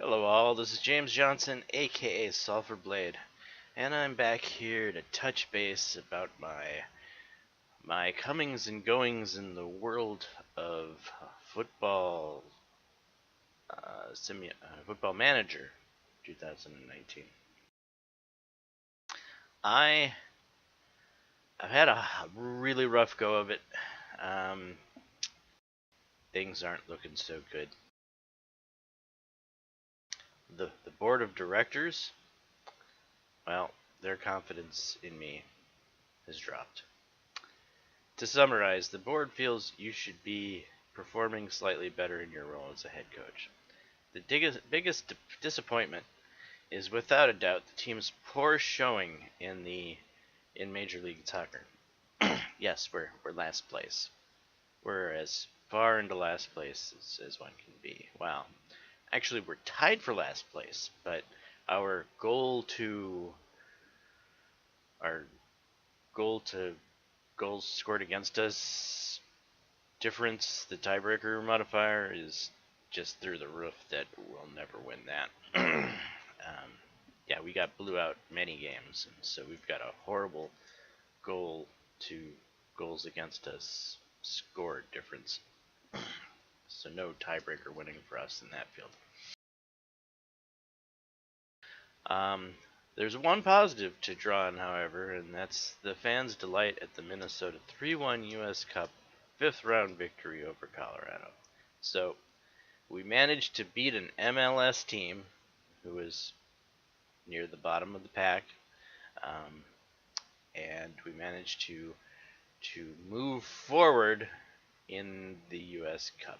Hello all, this is James Johnson, aka Sulfurblade, and I'm back here to touch base about my comings and goings in the world of football, Football Manager 2019. I've had a really rough go of it. Um, Things aren't looking so good. The board of directors, well, their confidence in me has dropped. To summarize, the board feels you should be performing slightly better in your role as a head coach. The biggest disappointment is without a doubt the team's poor showing in Major League Soccer. Yes, we're last place. We're as far into last place as one can be. Wow. Actually, we're tied for last place, but our our goal to goals scored against us difference, the tiebreaker modifier, is just through the roof that we'll never win that. Yeah, we got blew out many games, and so we've got a horrible goal to goals against us scored difference. So no tiebreaker winning for us in that field. There's one positive to draw on, however, and that's the fans' delight at the Minnesota 3-1 U.S. Cup 5th round victory over Colorado. So we managed to beat an MLS team who was near the bottom of the pack, and we managed to move forward in the U.S. Cup.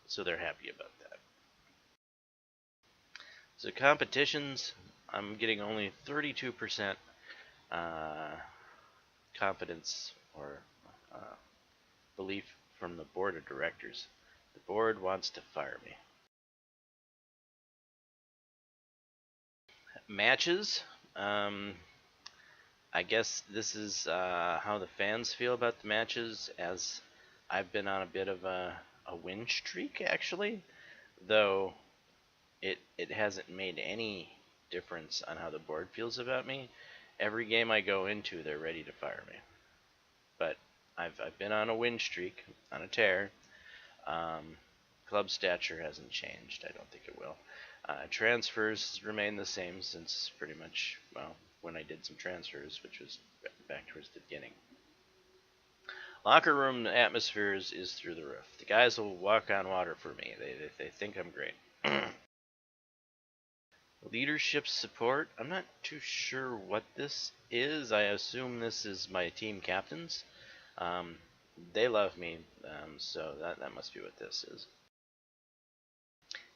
So they're happy about that. So competitions, I'm getting only 32% confidence or belief from the board of directors. The board wants to fire me. Matches, I guess this is how the fans feel about the matches, as I've been on a bit of a win streak, actually, though it hasn't made any difference on how the board feels about me. Every game I go into, they're ready to fire me. But I've been on a win streak, on a tear. Club stature hasn't changed. I don't think it will. Transfers remain the same since pretty much, well, when I did some transfers, which was back towards the beginning. Locker room atmosphere is through the roof. The guys will walk on water for me. They think I'm great. Leadership support. I'm not too sure what this is. I assume this is my team captains. They love me, so that must be what this is.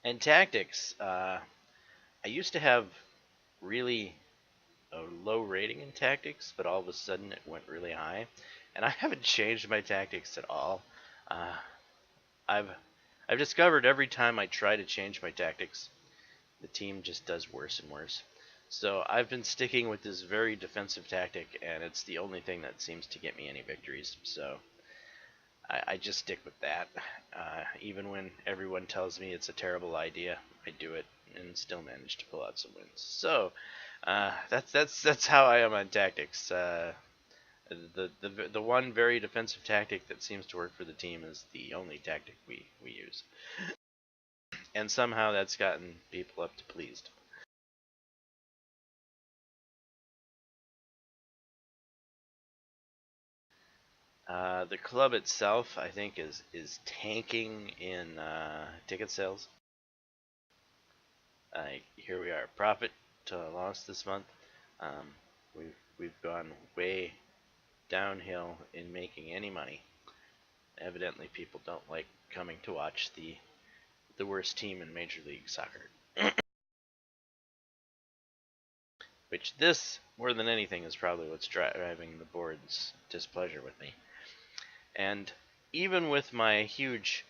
And tactics. I used to have really a low rating in tactics, but all of a sudden it went really high, and I haven't changed my tactics at all. Uh, I've discovered every time I try to change my tactics, the team just does worse and worse. So I've been sticking with this very defensive tactic, and it's the only thing that seems to get me any victories. So I just stick with that. Even when everyone tells me it's a terrible idea, I do it and still manage to pull out some wins. So that's how I am on tactics. The one very defensive tactic that seems to work for the team is the only tactic we use, and somehow that's gotten people up to pleased. The club itself, I think, is tanking in ticket sales. Here we are, profit to loss this month. Um, we've gone way downhill in making any money. Evidently, people don't like coming to watch the worst team in Major League Soccer. Which this, more than anything, is probably what's driving the board's displeasure with me. And even with my huge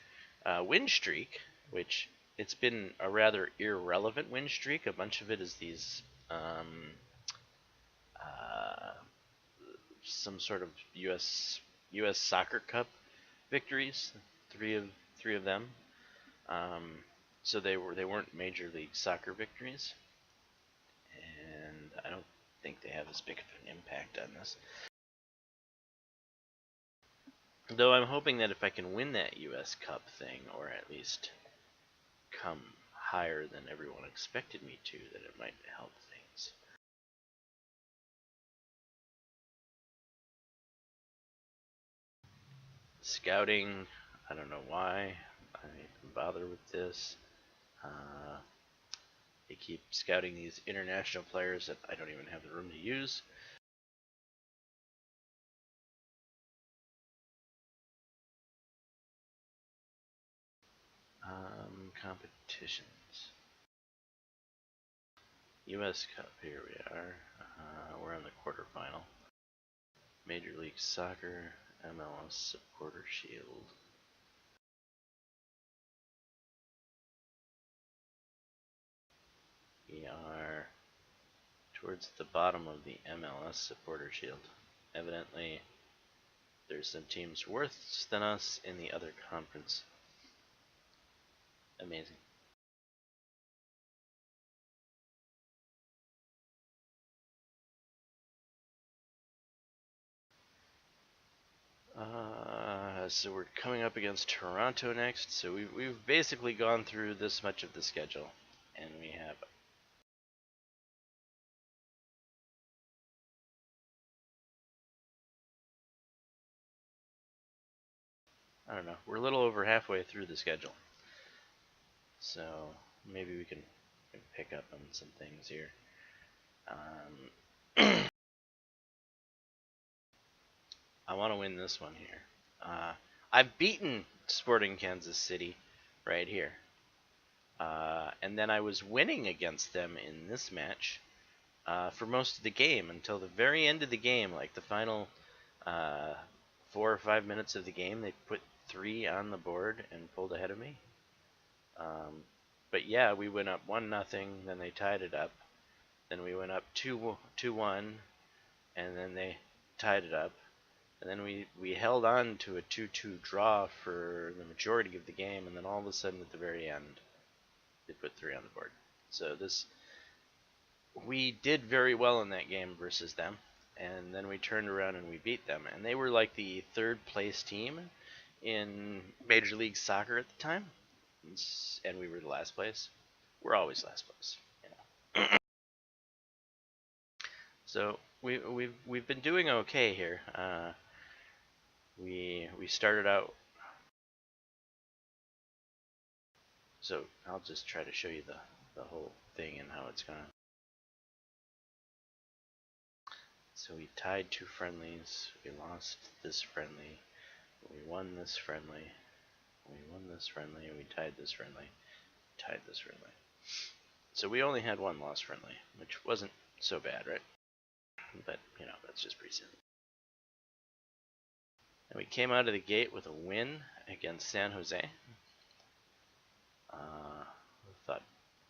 win streak, which it's been a rather irrelevant win streak, a bunch of it is these uh, some sort of U.S. Soccer Cup victories, three of them. So they weren't Major League Soccer victories, and I don't think they have as big of an impact on this. Though I'm hoping that if I can win that U.S. Cup thing, or at least come higher than everyone expected me to, that it might help things. Scouting, I don't know why I even bother with this. They keep scouting these international players that I don't even have the room to use. Competitions. U.S. Cup, here we are. We're on the quarterfinal. Major League Soccer, MLS Supporter Shield. We are towards the bottom of the MLS Supporter Shield. Evidently, there's some teams worse than us in the other conference. Amazing. So we're coming up against Toronto next. So we've basically gone through this much of the schedule, and we have. I don't know. We're a little over halfway through the schedule, so maybe we can pick up on some things here. I want to win this one here. I've beaten Sporting Kansas City right here. And then I was winning against them in this match for most of the game until the very end of the game, like the final 4 or 5 minutes of the game. They put 3 on the board and pulled ahead of me. But yeah, we went up 1-0, then they tied it up. Then we went up 2-1, and then they tied it up. And then we held on to a 2-2 draw for the majority of the game, and then all of a sudden at the very end, they put 3 on the board. So we did very well in that game versus them, and then we turned around and we beat them. And they were like the 3rd place team in Major League Soccer at the time, and we were the last place. We're always last place, you know. So we've been doing okay here. We started out. So I'll just try to show you the whole thing and how it's gone. So we tied 2 friendlies. We lost this friendly. We won this friendly. We won this friendly. We tied this friendly. Tied this friendly. So we only had 1 lost friendly, which wasn't so bad, right? But you know, that's just preseason. And we came out of the gate with a win against San Jose.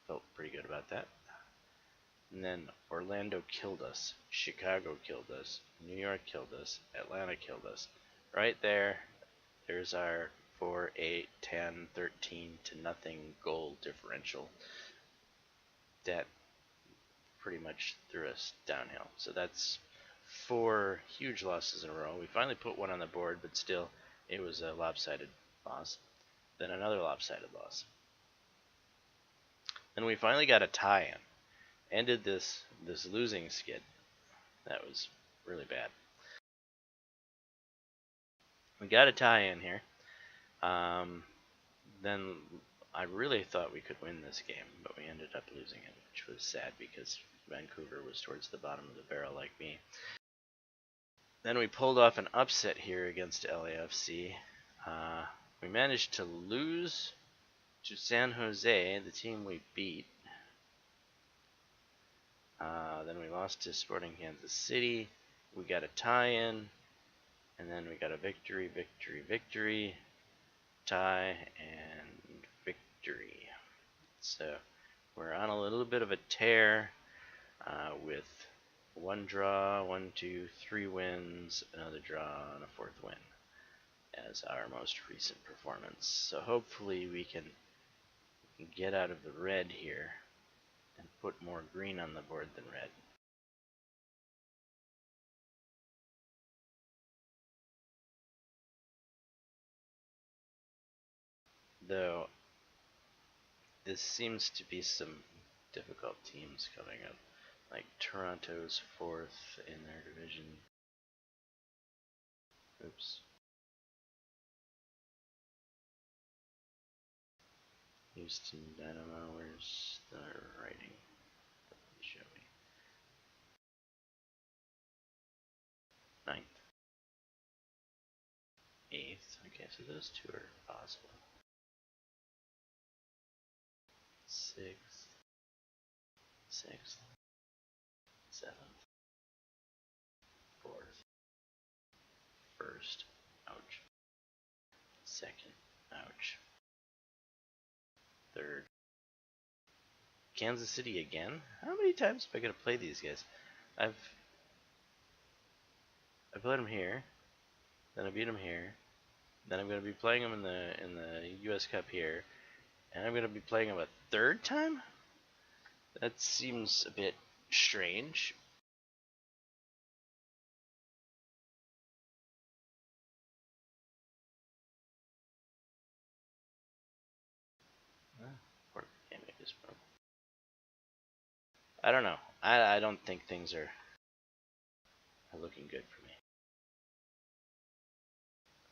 Felt pretty good about that. And then Orlando killed us, Chicago killed us, New York killed us, Atlanta killed us. Right there's our 4, 8, 10, 13 to nothing goal differential. That pretty much threw us downhill. So that's 4 huge losses in a row. We finally put 1 on the board, but still, it was a lopsided loss. Then another lopsided loss. Then we finally got a tie-in. Ended this losing skid. That was really bad. We got a tie-in here. Then I really thought we could win this game, but we ended up losing it, which was sad because Vancouver was towards the bottom of the barrel like me. Then we pulled off an upset here against LAFC. We managed to lose to San Jose, the team we beat. Then we lost to Sporting Kansas City. We got a tie-in, and then we got a victory, victory, victory, tie, and victory. So we're on a little bit of a tear with 1 draw, 1, 2, 3 wins, another draw, and a 4th win as our most recent performance. So hopefully we can get out of the red here and put more green on the board than red. Though this seems to be some difficult teams coming up. Like Toronto's 4th in their division. Oops. Houston Dynamo, where's the writing? Show me. 9th. 8th. Okay, so those two are possible. 6th. 6th. 7th. 4th. 1st. Ouch. 2nd. Ouch. 3rd. Kansas City again? How many times am I gonna play these guys? I've played them here, then I beat them here, then I'm gonna be playing them in the U.S. Cup here, and I'm gonna be playing them a 3rd time. That seems a bit strange. Can't make this problem. I don't know. I don't think things are looking good for me.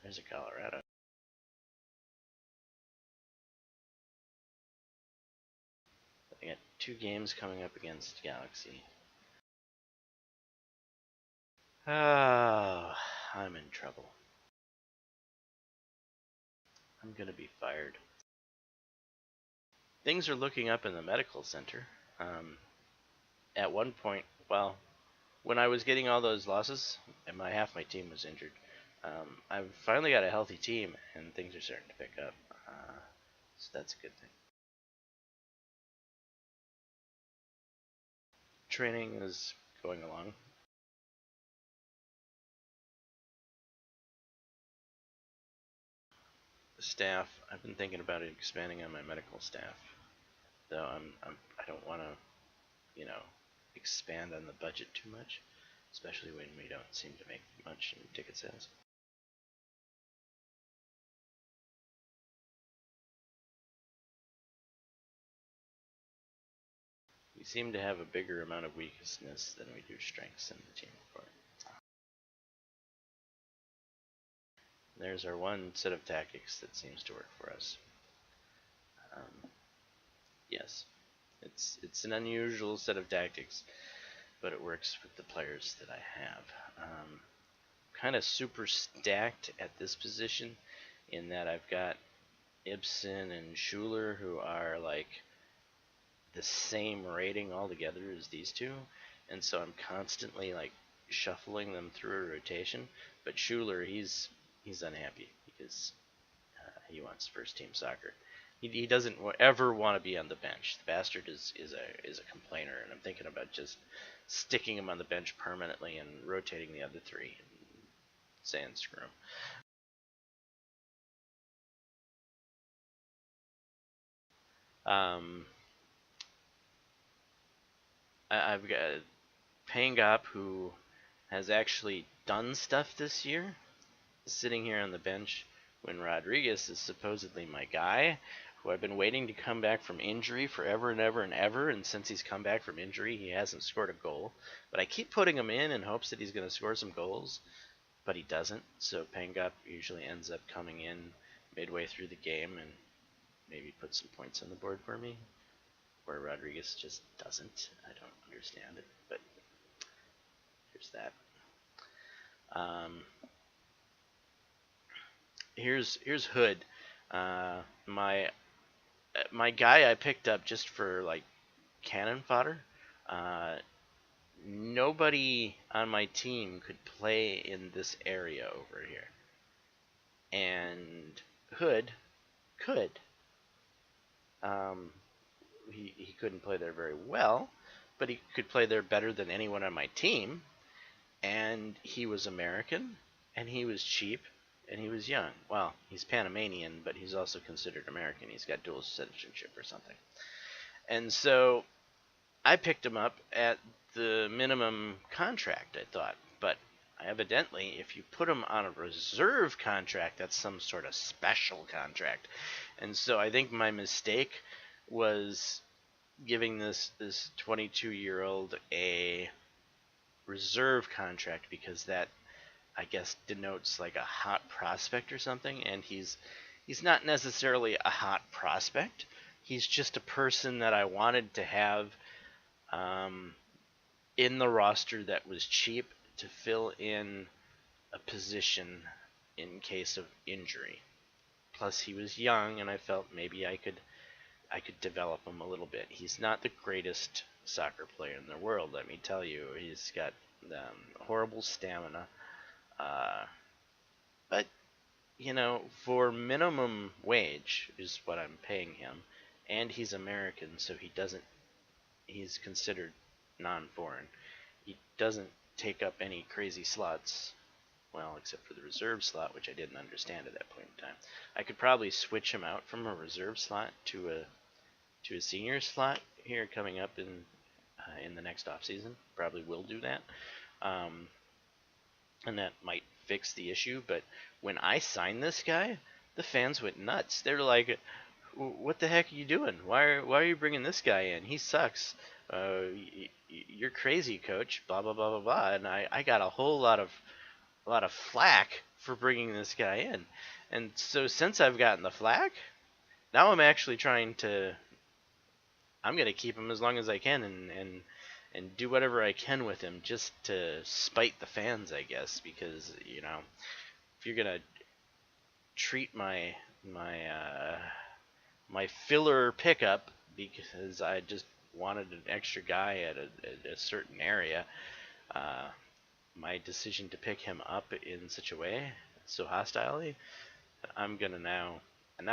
There's a Colorado. I got 2 games coming up against Galaxy. Oh, I'm in trouble. I'm gonna be fired. Things are looking up in the medical center. At one point, well, when I was getting all those losses, and half my team was injured, I've finally got a healthy team, and things are starting to pick up. So that's a good thing. Training is going along. The staff, I've been thinking about expanding on my medical staff, though I don't want to, expand on the budget too much, especially when we don't seem to make much in ticket sales. We seem to have a bigger amount of weakness than we do strengths in the team report. There's our one set of tactics that seems to work for us. Yes, it's an unusual set of tactics, but it works with the players that I have. Kind of super stacked at this position in that I've got Ibsen and Schuler, who are like the same rating altogether as these two, and so I'm constantly like shuffling them through a rotation. But Schuler, he's unhappy because he wants first team soccer. He doesn't ever want to be on the bench. The bastard is a complainer, and I'm thinking about just sticking him on the bench permanently and rotating the other 3 and saying screw him. I've got Pangop, who has actually done stuff this year, sitting here on the bench when Rodriguez is supposedly my guy, who I've been waiting to come back from injury forever and ever and ever, and since he's come back from injury, he hasn't scored a goal. But I keep putting him in hopes that he's going to score some goals, but he doesn't. So Pangop usually ends up coming in midway through the game and maybe put some points on the board for me, where Rodriguez just doesn't. I don't understand it, but here's that. Here's Hood, my guy I picked up just for like cannon fodder. Nobody on my team could play in this area over here, and Hood could. He couldn't play there very well, but he could play there better than anyone on my team. And he was American, and he was cheap, and he was young. Well, he's Panamanian, but he's also considered American. He's got dual citizenship or something. And so I picked him up at the minimum contract, I thought. But evidently, if you put him on a reserve contract, that's some sort of special contract. And so I think my mistake was giving this 22-year-old a reserve contract, because that, I guess, denotes like a hot prospect or something, and he's not necessarily a hot prospect. He's just a person that I wanted to have um, in the roster that was cheap to fill in a position in case of injury. Plus, he was young, and I felt maybe I could develop him a little bit. He's not the greatest soccer player in the world, let me tell you. He's got horrible stamina, uh, but for minimum wage is what I'm paying him, and he's American, so he's considered non-foreign. He doesn't take up any crazy slots, well, except for the reserve slot, which I didn't understand at that point in time. I could probably switch him out from a reserve slot to a senior slot here coming up in the next off season. Probably will do that, and that might fix the issue. But when I signed this guy, the fans went nuts. They were like, "What the heck are you doing? Why are you bringing this guy in? He sucks. You're crazy, coach." Blah blah blah blah blah. And I got a lot of flack for bringing this guy in. And so since I've gotten the flack, now I'm actually trying to. I'm gonna keep him as long as I can, and do whatever I can with him, just to spite the fans, I guess, because if you're gonna treat my filler pickup because I just wanted an extra guy at a certain area, uh, my decision to pick him up in such a way, so hostilely, I'm gonna now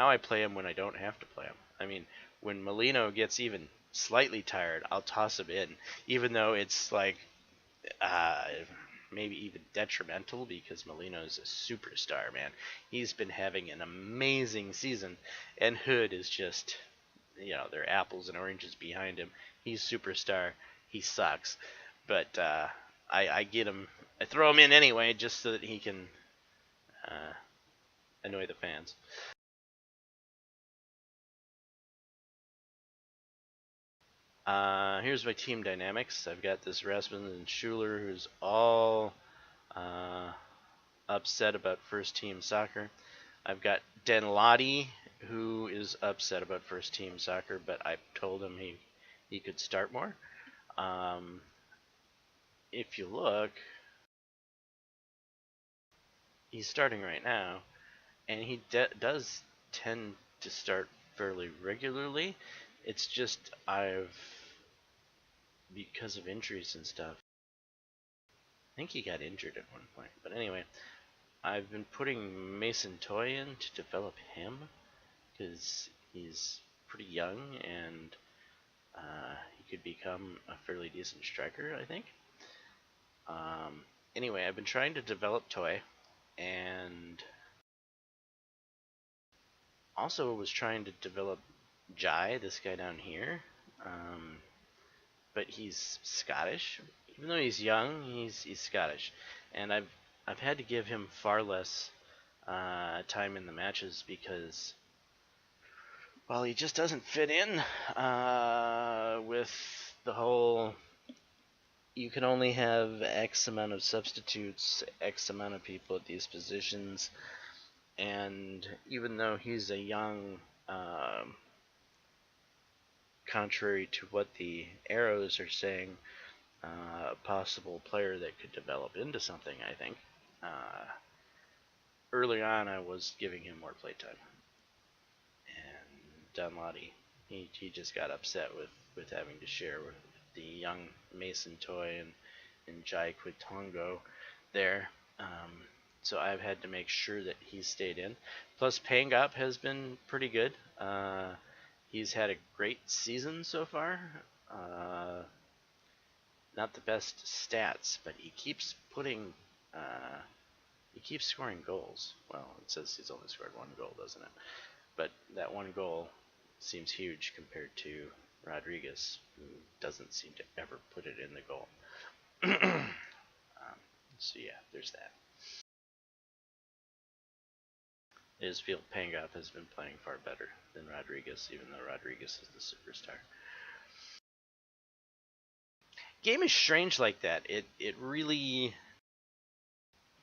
I play him when I don't have to play him. I mean, when Molino gets even slightly tired, I'll toss him in, even though it's like uh, maybe even detrimental, because Molino's a superstar, man. He's been having an amazing season, and Hood is just, they're apples and oranges behind him. He's superstar. He sucks, but I get him. I throw him in anyway, just so that he can uh, annoy the fans. Here's my team dynamics. I've got this Rasmussen and Schuler, who's all uh, upset about first team soccer. I've got Denlotti, who is upset about first team soccer, but I told him he could start more. Um, if you look, he's starting right now, and he does tend to start fairly regularly. It's just because of injuries and stuff. I think he got injured at one point, but anyway, I've been putting Mason Toy in to develop him, because he's pretty young, and he could become a fairly decent striker, I think. Anyway, I've been trying to develop Toy, and also was trying to develop Jai, this guy down here, but he's Scottish. Even though he's young, he's Scottish, and I've had to give him far less time in the matches, because, well, he just doesn't fit in with the whole, you can only have X amount of substitutes, X amount of people at these positions, and even though he's a young, contrary to what the arrows are saying, possible player that could develop into something, I think. Early on, I was giving him more playtime, and Dunlottie, he just got upset with having to share with the young Mason Toy and Jai Quitongo there. So I've had to make sure that he stayed in. Plus, Pangop has been pretty good. He's had a great season so far. Not the best stats, but he keeps putting he keeps scoring goals. Well, it says he's only scored one goal, doesn't it? But that one goal seems huge compared to Rodriguez, who doesn't seem to ever put it in the goal. So yeah, there's that. I just feel Pangop has been playing far better than Rodriguez, even though Rodriguez is the superstar. Game is strange like that. It really,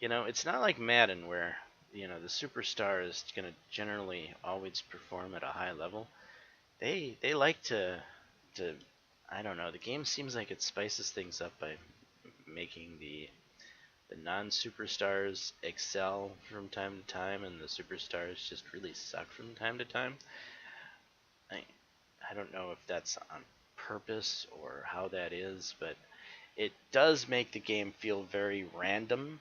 it's not like Madden where the superstar is going to generally always perform at a high level. They like to I don't know. The game seems like it spices things up by making the non-superstars excel from time to time, and the superstars just really suck from time to time. I don't know if that's on purpose or how that is, but it does make the game feel very random.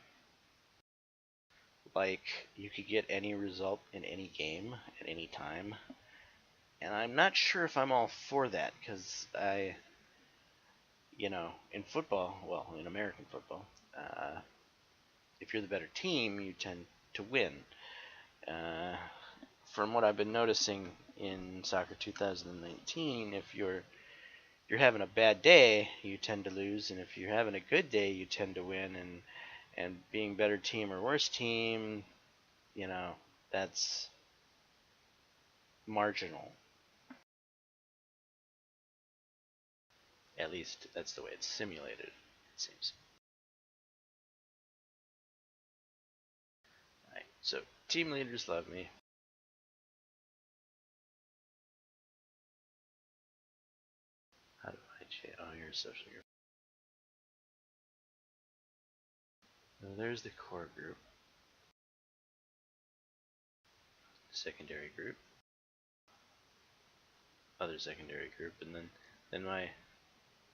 Like you could get any result in any game at any time. And I'm not sure if I'm all for that, because in football, well, in American football, if you're the better team, you tend to win. Uh, from what I've been noticing in Soccer 2019, if you're having a bad day, you tend to lose, and if you're having a good day, you tend to win. And being better team or worse team, that's marginal. At least that's the way it's simulated, it seems. Alright, so team leaders love me. How do I change? Oh, here's social group. So there's the core group, secondary group, other secondary group, and then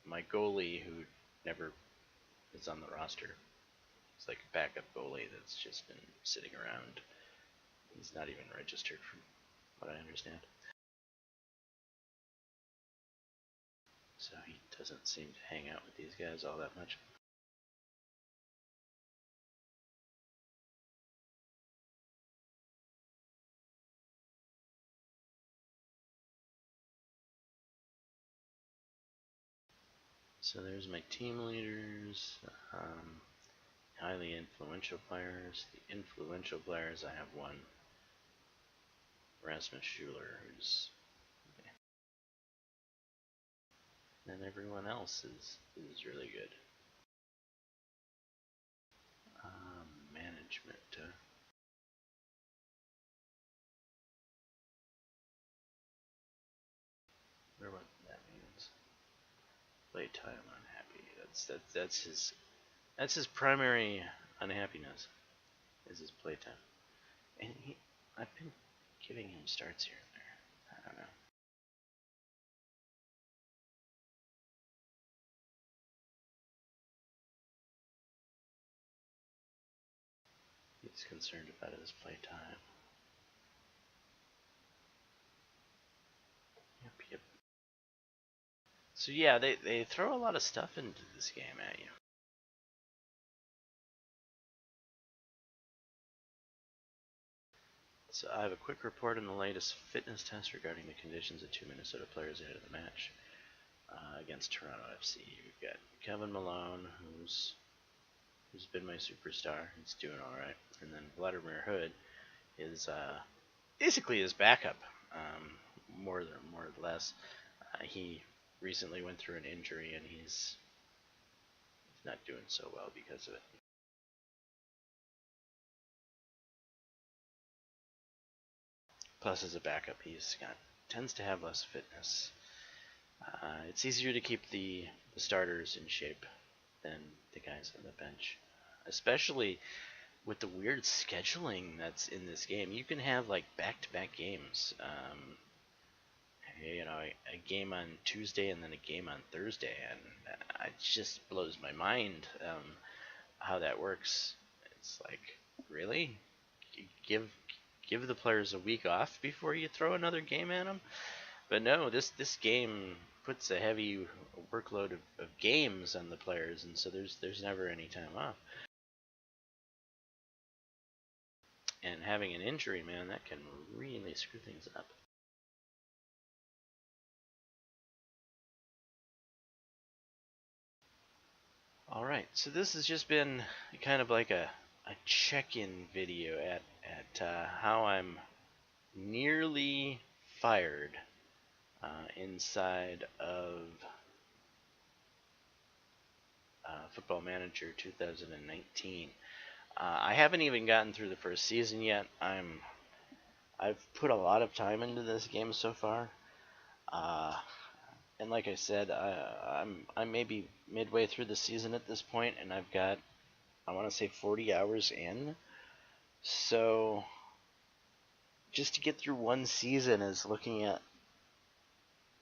my goalie who never is on the roster. It's like a backup goalie that's just been sitting around. He's not even registered from what I understand. So he doesn't seem to hang out with these guys all that much. So there's my team leaders, highly influential players. The influential players, I have one, Rasmus Schuler, who's, and everyone else is really good. Management. Where what that means? Playtime unhappy. That's his primary unhappiness is his playtime. And I've been giving him starts here and there. I don't know. He's concerned about his playtime. Yep. So yeah, they throw a lot of stuff into this game at you. So I have a quick report on the latest fitness test regarding the conditions of two Minnesota players ahead of the match against Toronto FC. We've got Kevin Malone, who's been my superstar. He's doing all right, and then Vladimir Hood is basically his backup, more or less. He recently went through an injury, and he's not doing so well because of it. Plus, as a backup, tends to have less fitness. It's easier to keep the starters in shape than the guys on the bench, especially with the weird scheduling that's in this game. You can have like back-to-back games. A game on Tuesday and then a game on Thursday, and it just blows my mind how that works. It's like, really? Give the players a week off before you throw another game at them? But no, this game puts a heavy workload of games on the players, and so there's never any time off. And having an injury, man, that can really screw things up. Alright, so this has just been kind of like a check-in video at how I'm nearly fired inside of Football Manager 2019. I haven't even gotten through the first season yet. I've put a lot of time into this game so far, and like I said, I'm maybe midway through the season at this point, and I've got, I want to say, 40 hours in. So just to get through one season is looking at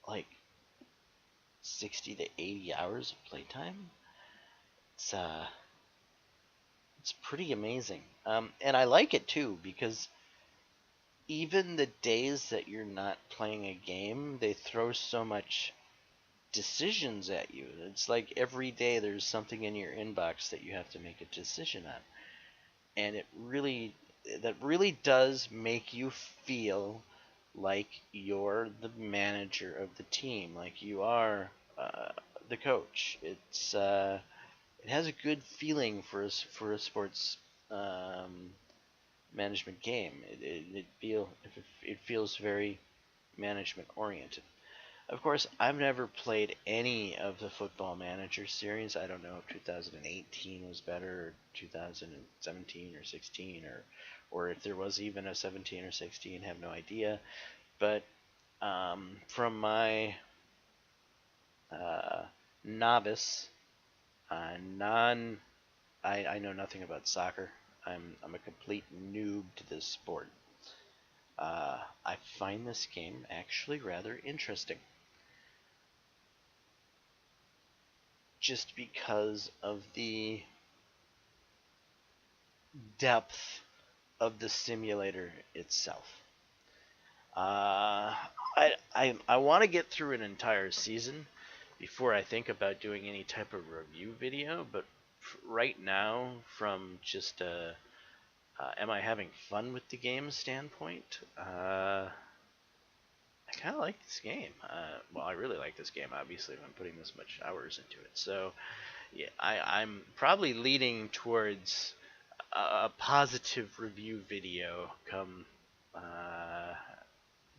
like 60 to 80 hours of playtime. It's pretty amazing, and I like it too because even the days that you're not playing a game, they throw so much decisions at you. It's like every day there's something in your inbox that you have to make a decision on. And that really does make you feel like you're the manager of the team, like you are the coach. It has a good feeling for a sports management game. It feels very management oriented. Of course, I've never played any of the Football Manager series. I don't know if 2018 was better, or 2017 or 16, or if there was even a 17 or 16. Have no idea. But from my novice, non, I know nothing about soccer. I'm a complete noob to this sport. I find this game actually rather interesting, just because of the depth of the simulator itself. I want to get through an entire season before I think about doing any type of review video, but right now, from just am I having fun with the game standpoint, I kind of like this game. Well, I really like this game, obviously, if I'm putting this much hours into it. So, yeah, I'm probably leaning towards a positive review video come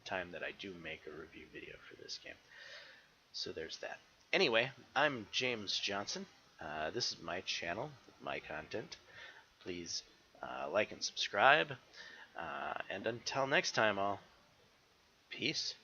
time that I do make a review video for this game. So there's that. Anyway, I'm James Johnson. This is my channel, my content. Please like and subscribe. And until next time, all, peace.